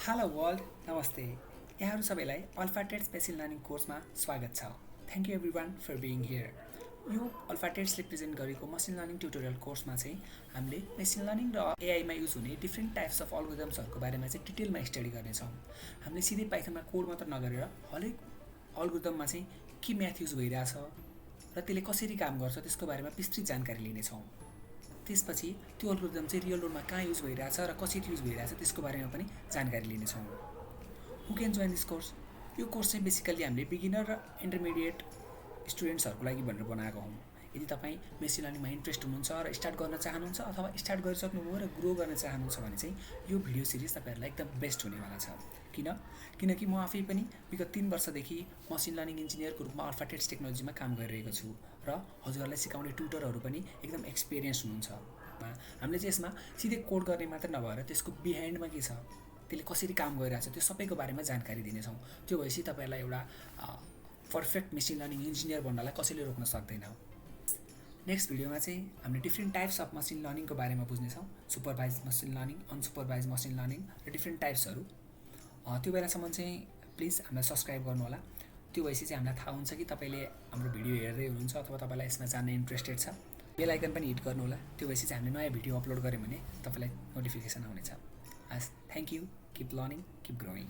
Hello world, नमस्ते। यहाँहरू सबैलाई अल्फा टेट्स मेसिन लर्निङ कोर्समा स्वागत छ। Thank you everyone for being here. यो अल्फा टेट्सले प्रेजेन्ट गरेको मसिन लर्निङ ट्युटोरियल कोर्समा चाहिँ हामीले मेसिन लर्निङ र एआईमा युज हुने डिफ्रेन्ट टाइप्स अफ अल्गोरिदम्सहरूको बारेमा चाहिँ डिटेलमा स्टडी गर्नेछौँ। हामीले सिधै पाइथनमा कोड मात्र नगरेर हरेक अल्गोरिदममा चाहिँ के म्याथ युज भइरहेछ र त्यसले कसरी काम गर्छ त्यसको बारेमा विस्तृत जानकारी लिनेछौँ। त्यसपछि त्यो अल्गोरिदम चाहिँ रियल वर्ल्डमा कहाँ युज भइरहेछ र कसरी युज भइरहेछ त्यसको बारेमा पनि जानकारी लिनेछौँ। Who can join this course? यो कोर्स चाहिँ बेसिकल्ली हामीले बिगिनर र इन्टरमिडिएट स्टुडेन्ट्सहरूको लागि भनेर बनाएको हौँ। यदि तपाईँ मेसिन लर्निङमा इन्ट्रेस्ट हुनुहुन्छ र स्टार्ट गर्न चाहनुहुन्छ अथवा स्टार्ट गरिसक्नुभयो र ग्रो गर्न चाहनुहुन्छ भने चाहिँ यो भिडियो सिरिज तपाईँहरूलाई एकदम बेस्ट हुनेवाला छ। किनकि म आफै पनि विगत 3 वर्षदेखि मसिन लर्निङ इन्जिनियरको रूपमा अल्फा टेट्स टेक्नोलोजीमा काम गरिरहेको छु र हजुरहरूलाई सिकाउने ट्युटरहरू पनि एकदम एक्सपिरियन्स हुनुहुन्छ। हामीले चाहिँ यसमा सिधै कोड गर्ने मात्र नभएर त्यसको बिहाइन्डमा के छ, त्यसले कसरी काम गरिरहेछ त्यो सबैको बारेमा जानकारी दिनेछौँ। त्यो भएपछि तपाईँहरूलाई एउटा पर्फेक्ट मेसिन लर्निङ इन्जिनियर बन्नलाई कसैले रोक्न सक्दैन। नेक्स्ट भिडियोमा चाहिँ हामीले डिफ्रेन्ट टाइप्स अफ मसिन लर्निङको बारेमा बुझ्नेछौँ। Supervise machine learning, unsupervise machine learning र डिफ्रेन्ट टाइप्सहरू। त्यो बेलासम्म चाहिँ प्लिज हामीलाई सब्सक्राइब गर्नुहोला। त्यो भएपछि चाहिँ हामीलाई थाहा हुन्छ कि तपाईँले हाम्रो भिडियो हेर्दै हुनुहुन्छ अथवा तपाईँलाई यसमा जान्न इन्ट्रेस्टेड छ। बेल आइकन पनि हिट गर्नुहोला। त्यो भएपछि चाहिँ हामीले नयाँ भिडियो अपलोड गऱ्यौँ भने तपाईँलाई नोटिफिकेसन आउनेछ। Thank you, keep learning, keep growing.